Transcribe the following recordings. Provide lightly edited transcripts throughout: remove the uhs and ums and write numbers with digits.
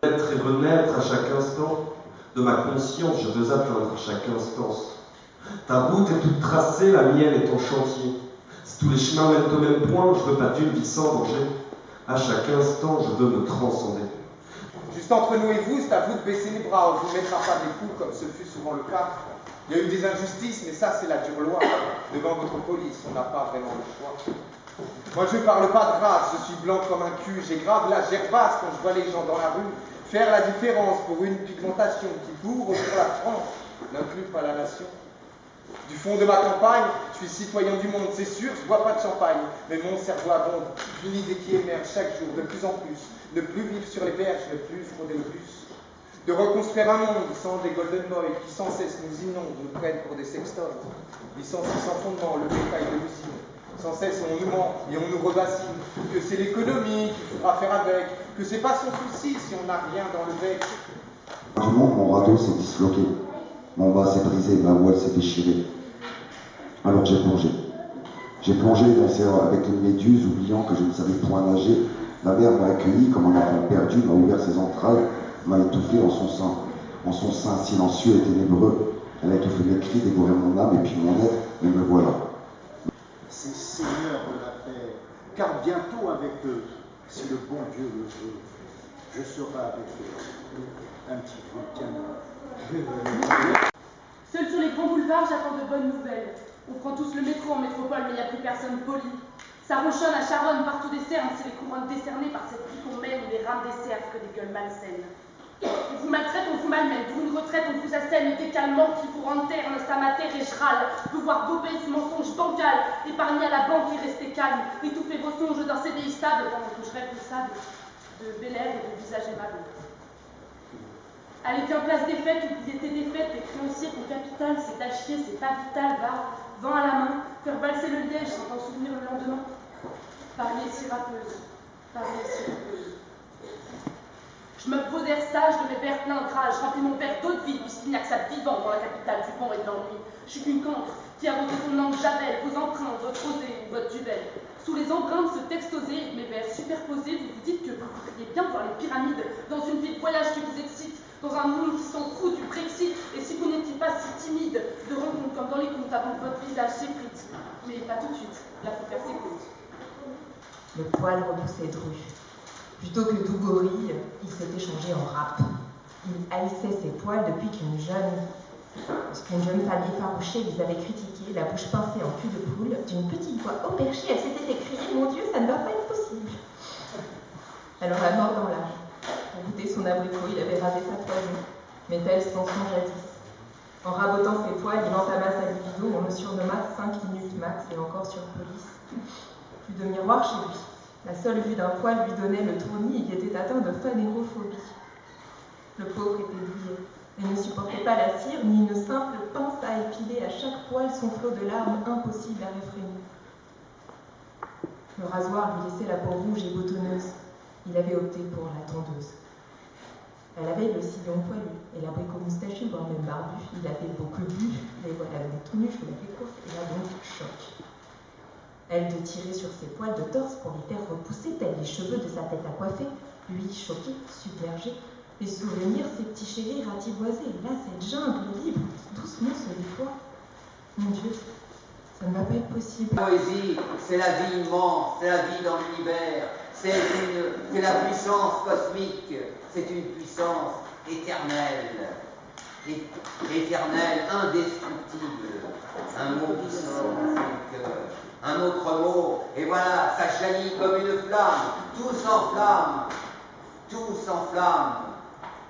Être et renaître à chaque instant, de ma conscience je veux atteindre chaque instance. Ta route est toute tracée, la mienne est en chantier. Si tous les chemins mènent au même point, je veux pas d'une vie sans danger. À chaque instant, je veux me transcender. Juste entre nous et vous, c'est à vous de baisser les bras, on ne vous mettra pas des coups comme ce fut souvent le cas. Il y a eu des injustices, mais ça c'est la dure loi. Devant votre police, on n'a pas vraiment le choix. Moi je ne parle pas de race, je suis blanc comme un cul, j'ai grave la gerbasse quand je vois les gens dans la rue faire la différence pour une pigmentation qui bourre sur la France, n'inclut pas la nation. Du fond de ma campagne, je suis citoyen du monde, c'est sûr, je bois pas de champagne, mais mon cerveau abonde, une idée qui émerge chaque jour de plus en plus, ne plus vivre sur les berges, ne plus frauder le bus, de reconstruire un monde sans des golden boys qui sans cesse nous inondent, nous prennent pour des sextoys, licencient sans fondement le bétail de l'usine. Sans cesse on nous ment et on nous rebassine, que c'est l'économie qu'il faudra faire avec, que c'est pas son souci si on n'a rien dans le bec. Du monde, mon radeau s'est disloqué, mon mât s'est brisé, ma voile s'est déchirée. Alors j'ai plongé. J'ai plongé dans l'océan avec une méduse, oubliant que je ne savais point nager. La mer m'a accueilli comme un enfant perdu, m'a ouvert ses entrailles, m'a étouffé en son sein silencieux et ténébreux. Elle a étouffé mes cris, dévoré mon âme et puis mon être, et me voilà. Ces seigneurs de la terre, car bientôt avec eux, si le bon Dieu le veut, je serai avec eux. Un petit peu, tiens. Seul sur les grands boulevards, j'attends de bonnes nouvelles. On prend tous le métro en métropole, mais il n'y a plus personne poli. Ça ronchonne à Charonne, partout des cernes, c'est les couronnes décernées par cette vie qu'on mène où les rames desservent que des gueules malsaines. On vous maltraite, on vous malmène, pour une retraite, on vous assène, décalement qui vous rend terne, ça m'atterre et je râle. Vous voir doper ce mensonge bancal, épargner à la banque et rester calme, étouffer vos songes d'un CDI stable, pendant que je rêve de sable, de bel air et de visage aimable. Allez, tiens, place des fêtes, oubliez tes défaites, les créanciers, ton capital, c'est à chier, c'est pas vital, va, vent à la main, faire valser le liège sans t'en souvenir le lendemain. Paris est si râpeuse, Paris est si râpeuse. Je me pose air sage de mes verres pleins de rage, remplis mon verre d'eau de vie, puisqu'il n'y a que ça de vivant dans la capitale du vent et de l'ennui. Je suis qu'une cancre qui a voté son langue javel, vos empreintes, votre rosée ou votre duvel. Sous les empreintes de ce texte osé, mes vers superposés, vous vous dites que vous voudriez bien voir les pyramides dans une vie de voyage qui vous excite, dans un monde qui s'en fout du Brexit, et si vous n'étiez pas si timide de rencontres comme dans les contes avant que votre visage s'effrite. Mais pas tout de suite, là faut faire ses comptes. Le poil repoussait Dru. Plutôt que doux gorille, il s'était changé en rap. Il haïssait ses poils depuis qu'une jeune femme effarouchée les avait critiqués, la bouche pincée en cul de poule, d'une petite voix au perché, elle s'était écriée « Mon Dieu, ça ne va pas être possible !» Alors la mort dans l'âge. Pour goûter son abricot, il avait rasé sa poignée, mais tel sans son jadis. En rabotant ses poils, il entama sa libido, on le surnomma 5 minutes max et encore sur police. Plus de miroir chez lui. La seule vue d'un poil lui donnait le tournis et était atteint de phanérophobie. Le pauvre était douillé et ne supportait pas la cire ni une simple pince à épiler à chaque poil son flot de larmes impossible à réfréner. Le rasoir lui laissait la peau rouge et boutonneuse. Il avait opté pour la tondeuse. Elle avait le sillon poilu et l'abricot moustachu, voire même barbu. Il avait beaucoup bu, les voilà donc tout nus, je l'avais courte et là donc choc. Elle de tirer sur ses poils de torse pour les faire repousser tels les cheveux de sa tête à coiffer. Lui, choqué, submergé, les souvenirs, ses petits chéris ratiboisés. Et là, cette jungle libre doucement se déploie. Mon Dieu, ça ne va pas être possible. La poésie, c'est la vie immense, c'est la vie dans l'univers, c'est la puissance cosmique, c'est une puissance éternelle, éternelle, indestructible. Un mot qui sort du cœur. Un autre mot, et voilà, ça jaillit comme une flamme, tout s'enflamme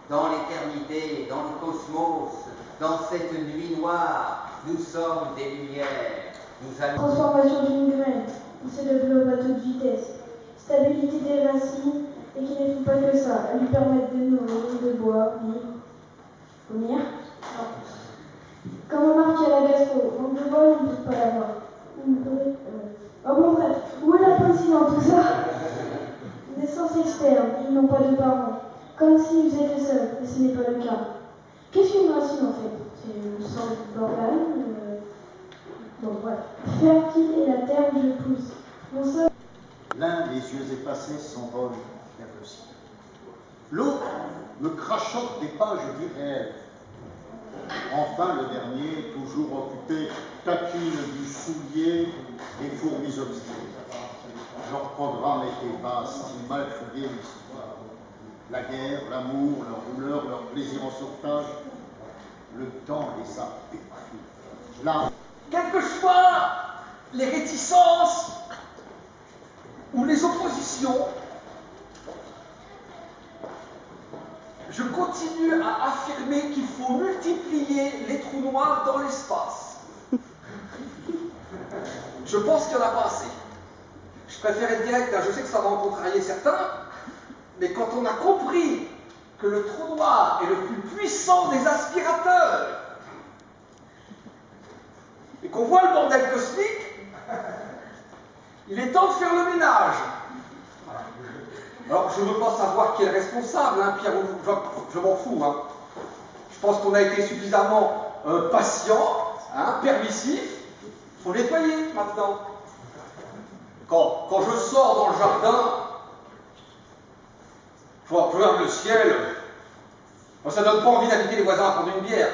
dans l'éternité, dans le cosmos, dans cette nuit noire, nous sommes des lumières, nous allons... Transformation d'une graine, il se développe à toute vitesse, stabilité des racines, et qui ne font pas que ça, elles lui permettent de nourrir, de boire, vomir. Comme on marque à la gastro, on ne voit, on ne peut pas la voir. Oh bon bref, où est la poésie dans tout ça? Naissance externe, ils n'ont pas de parents, comme s'ils étaient seuls, mais ce n'est pas le cas. Qu'est-ce qu'une racine en fait? C'est une sorte d'organe. Bon bref, fertile est la terre où je pousse. Mon sol... L'un, les yeux effacés, s'envole vers le ciel. L'autre, me crachotent des pages du réel. Enfin, le dernier, toujours occupé, taquine du soulier et fourmis obscures. Leur programme était vaste, ils malfouillaient l'histoire. La guerre, l'amour, leur douleur, leur plaisir en sauvetage. Le temps les a pétrifiés. Là, quelles que soient les réticences ou les oppositions, je continue à affirmer qu'il faut multiplier les trous noirs dans l'espace. Je pense qu'il n'y en a pas assez. Je préfère être direct, je sais que ça va en contrarier certains, mais quand on a compris que le trou noir est le plus puissant des aspirateurs, et qu'on voit le bordel cosmique, il est temps de faire le ménage. Alors, je ne veux pas savoir qui est le responsable, hein, Pierre, je m'en fous. Hein. Je pense qu'on a été suffisamment patient, hein, permissif. Il faut nettoyer maintenant. Quand je sors dans le jardin, je regarde le ciel, ça donne pas envie d'inviter les voisins à prendre une bière.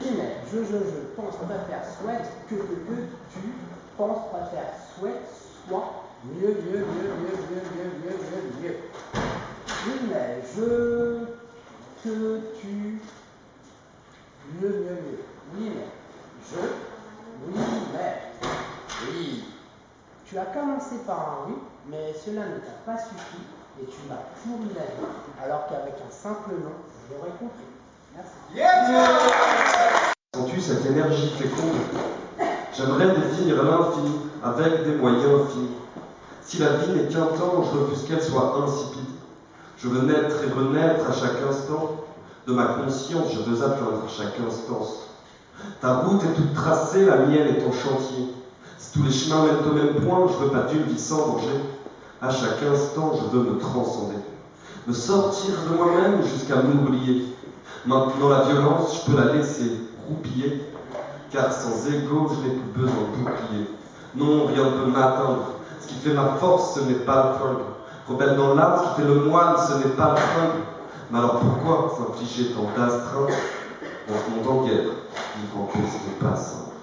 Oui, mais je pense préfère souhaite que tu penses préfère souhaite soit mieux. Oui, mais que tu mieux. Oui, mais oui. Tu as commencé par un oui, mais cela ne t'a pas suffi et tu m'as pourri la vie, alors qu'avec un simple non, j'aurais compris. Merci. Sens-tu cette énergie féconde? J'aimerais définir l'infini avec des moyens finis. Si la vie n'est qu'un temps, je refuse qu'elle soit insipide. Je veux naître et renaître à chaque instant. De ma conscience, je veux atteindre chaque instance. Ta route est toute tracée, la mienne est ton chantier. Si tous les chemins mènent au même point, je veux pas d'une vie sans danger. À chaque instant, je veux me transcender. Me sortir de moi-même jusqu'à m'oublier. Maintenant, la violence, je peux la laisser roupiller. Car sans ego, je n'ai plus besoin de bouclier. Non, rien ne peut m'atteindre. Ce qui fait ma force, ce n'est pas le flingue. Rebelle dans l'âme, ce qui fait le moine, ce n'est pas le flingue. Mais alors pourquoi s'infliger tant d'astreintes? On se monte en guerre, vivant que ce n'est pas simple.